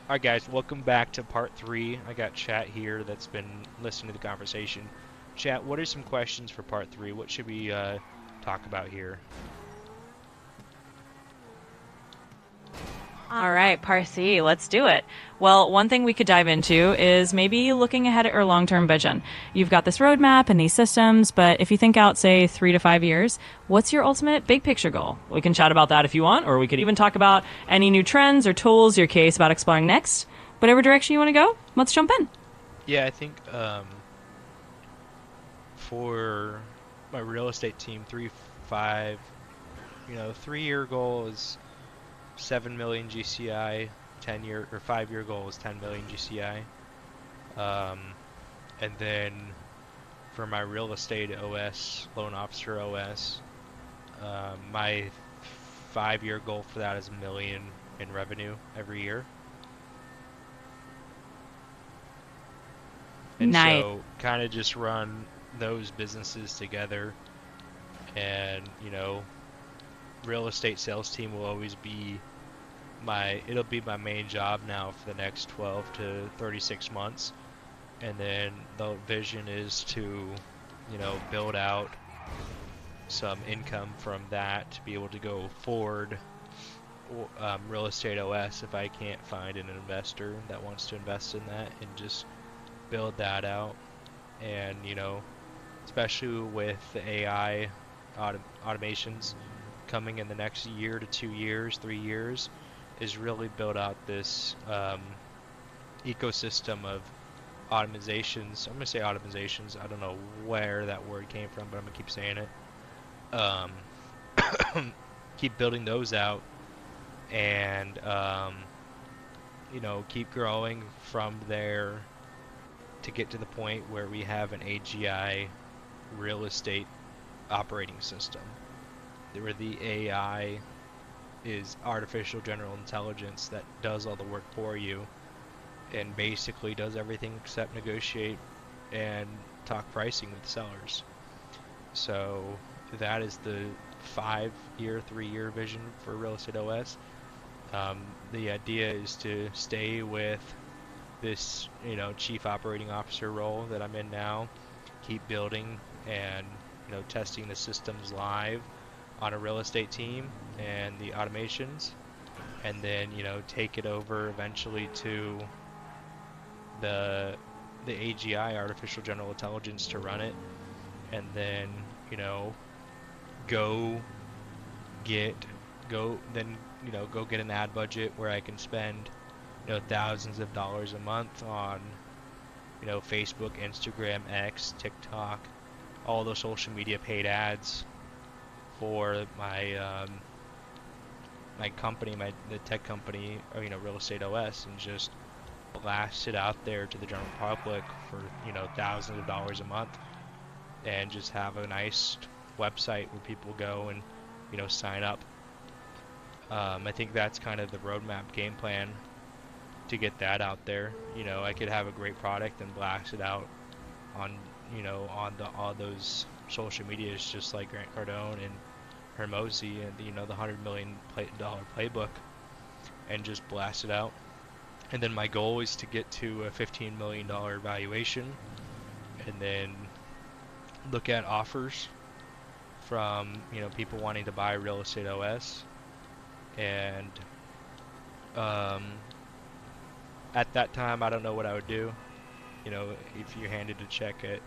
Alright guys, welcome back to part 3. I got chat here that's been listening to the conversation. Chat, what are some questions for part 3? What should we talk about here? All right, Parsi, let's do it. Well, one thing we could dive into is maybe looking ahead at your long term vision. You've got this roadmap and these systems, but if you think out, say, 3 to 5 years, what's your ultimate big picture goal? We can chat about that if you want, or we could even talk about any new trends or tools you're curious about exploring next. Whatever direction you want to go, let's jump in. Yeah, I think for my real estate team, 5, 3-year goal is 7 million GCI, 10-year or 5-year goal is 10 million GCI. And then for my real estate OS, loan officer OS, my 5-year goal for that is 1 million in revenue every year. And Nice. so kind of just run those businesses together, and real estate sales team will always be it'll be my main job now for the next 12 to 36 months. And then the vision is to build out some income from that to be able to go forward real estate OS if I can't find an investor that wants to invest in that, and just build that out. And especially with the AI automations coming in the next year to 2 years, 3 years, is really build out this ecosystem of automizations. I'm gonna say automizations. I don't know where that word came from, but I'm gonna keep saying it. Um, keep building those out, and keep growing from there to get to the point where we have an AGI real estate operating system, where the AI is artificial general intelligence that does all the work for you and basically does everything except negotiate and talk pricing with sellers. So that is the 5-year, 3-year vision for real estate OS. The idea is to stay with this, chief operating officer role that I'm in now, keep building and, testing the systems live on a real estate team and the automations, and then, take it over eventually to the AGI, artificial general intelligence, to run it, and then, go get go get an ad budget where I can spend thousands of dollars a month on Facebook, Instagram, X, TikTok, all those social media paid ads for my company, the tech company, or real estate OS, and just blast it out there to the general public for thousands of dollars a month, and just have a nice website where people go and sign up. I think that's kind of the roadmap game plan to get that out there. I could have a great product and blast it out on all those social medias, just like Grant Cardone and Hermosi and the $100 million playbook, and just blast it out. And then my goal is to get to a $15 million valuation, and then look at offers from people wanting to buy real estate OS. And at that time, I don't know what I would do. If you're handed a check at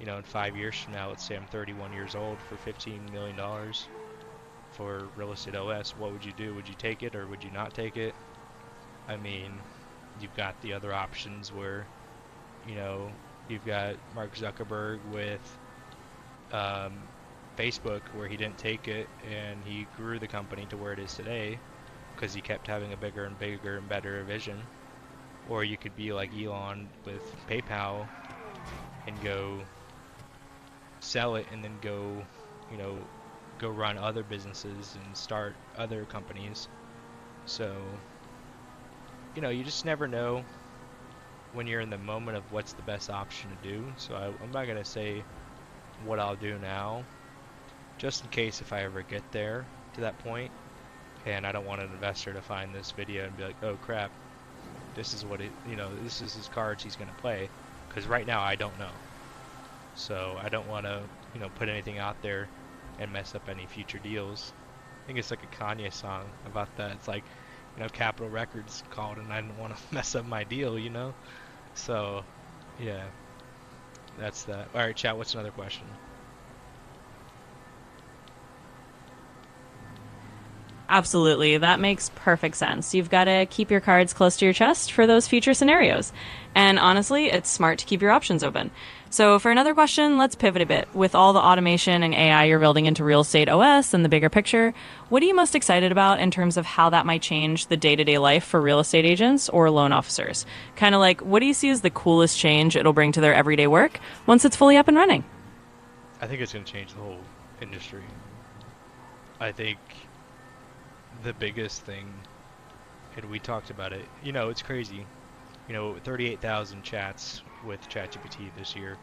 in 5 years from now, let's say I'm 31 years old, for $15 million for real estate OS, what would you do? Would you take it or would you not take it? I mean, you've got the other options where you've got Mark Zuckerberg with Facebook, where he didn't take it and he grew the company to where it is today because he kept having a bigger and bigger and better vision. Or you could be like Elon with PayPal and go sell it, and then go run other businesses and start other companies. So you just never know when you're in the moment of what's the best option to do. So I'm not gonna say what I'll do now, just in case if I ever get to that point, and I don't want an investor to find this video and be like, oh crap, This is what it, this is his cards he's gonna play. Because right now I don't know, so I don't want to, put anything out there and mess up any future deals. I think it's like a Kanye song about that. It's like, Capitol Records called and I didn't want to mess up my deal. So, yeah, that's that. All right, chat. What's another question? Absolutely. That makes perfect sense. You've got to keep your cards close to your chest for those future scenarios. And honestly, it's smart to keep your options open. So, for another question, let's pivot a bit. With all the automation and AI you're building into Real Estate OS and the bigger picture, what are you most excited about in terms of how that might change the day to day life for real estate agents or loan officers? Kind of like, what do you see as the coolest change it'll bring to their everyday work once it's fully up and running? I think it's going to change the whole industry. I think the biggest thing, and we talked about it, it's crazy. 38,000 chats with ChatGPT this year,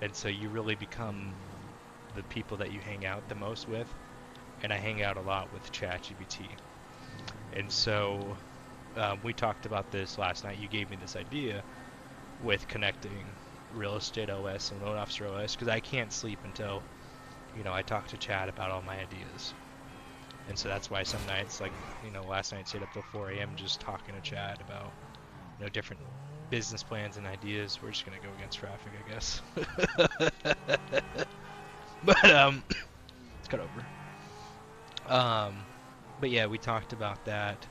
and so you really become the people that you hang out the most with, and I hang out a lot with ChatGPT. And so we talked about this last night. You gave me this idea with connecting Real Estate OS and Loan Officer OS, because I can't sleep until, I talk to Chat about all my ideas. And so that's why some nights, like, last night I stayed up till 4 a.m. just talking to Chad about, different business plans and ideas. We're just going to go against traffic, I guess. But, let's cut over. But yeah, we talked about that.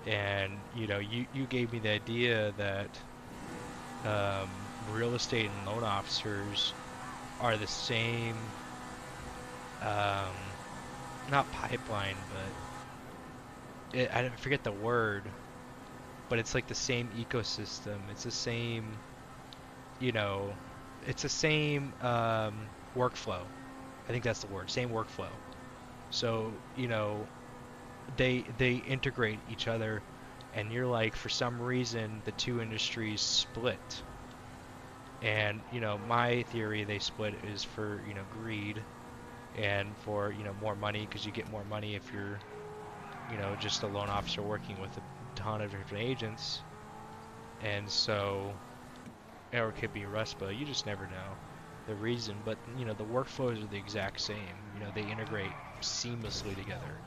And, you gave me the idea that real estate and loan officers are the same, not pipeline, but I forget the word, but it's like the same ecosystem. It's the same, it's the same workflow. I think that's the word, same workflow. So, they integrate each other, and you're like, for some reason, the two industries split. And, my theory they split is for, greed, and for more money, because you get more money if you're just a loan officer working with a ton of different agents. And so, or it could be RESPA, you just never know the reason. But the workflows are the exact same. They integrate seamlessly together,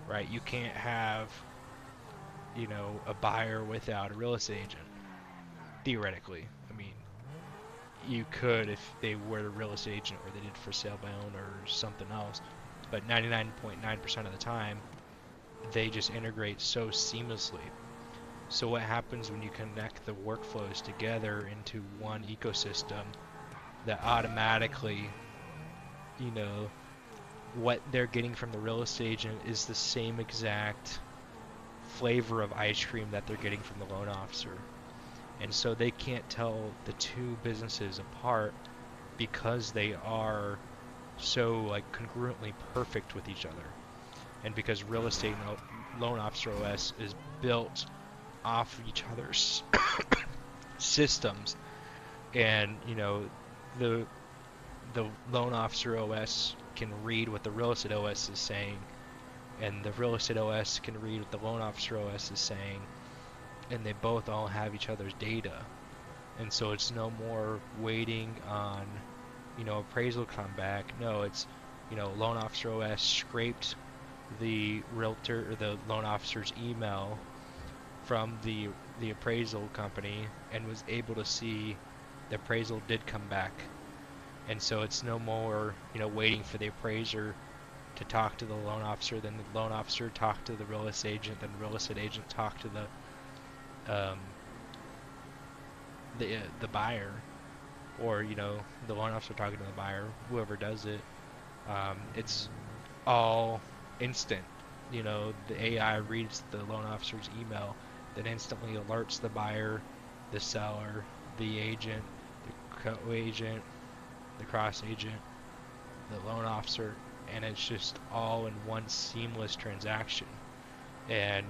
right? You can't have a buyer without a real estate agent, theoretically. I mean, you could if they were a real estate agent or they did for sale by owner or something else, but 99.9% of the time they just integrate so seamlessly. So what happens when you connect the workflows together into one ecosystem, that automatically what they're getting from the real estate agent is the same exact flavor of ice cream that they're getting from the loan officer. And so they can't tell the two businesses apart because they are so congruently perfect with each other. And because real estate and loan officer OS is built off of each other's systems, and the loan officer OS can read what the real estate OS is saying, and the real estate OS can read what the loan officer OS is saying, and they both all have each other's data. And so it's no more waiting on appraisal come back. No, it's loan officer OS scraped the realtor or the loan officer's email from the appraisal company and was able to see the appraisal did come back. And so it's no more waiting for the appraiser to talk to the loan officer, then the loan officer talk to the real estate agent, then the real estate agent talk to the buyer, or the loan officer talking to the buyer, whoever does it. It's all instant. The AI reads the loan officer's email, then instantly alerts the buyer, the seller, the agent, the co-agent, the cross agent, the loan officer, and it's just all in one seamless transaction. And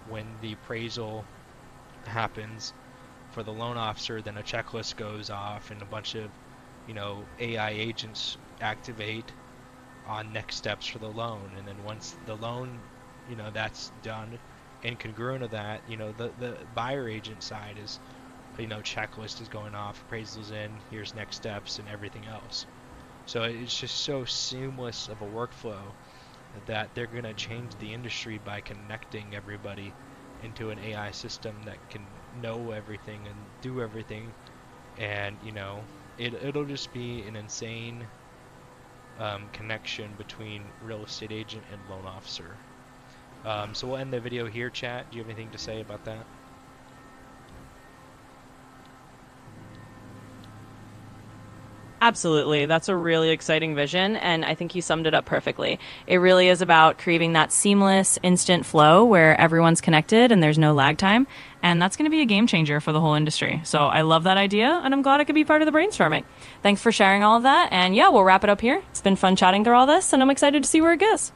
when the appraisal happens for the loan officer, then a checklist goes off and a bunch of AI agents activate on next steps for the loan. And then once the loan that's done, And congruent to that, the buyer agent side is, checklist is going off, appraisal's in, here's next steps and everything else. So it's just so seamless of a workflow that they're going to change the industry by connecting everybody into an AI system that can know everything and do everything. And, it'll just be an insane connection between real estate agent and loan officer. So we'll end the video here, chat. Do you have anything to say about that? Absolutely. That's a really exciting vision, and I think you summed it up perfectly. It really is about creating that seamless, instant flow where everyone's connected and there's no lag time, and that's going to be a game changer for the whole industry. So I love that idea, and I'm glad I could be part of the brainstorming. Thanks for sharing all of that, and yeah, we'll wrap it up here. It's been fun chatting through all this, and I'm excited to see where it goes.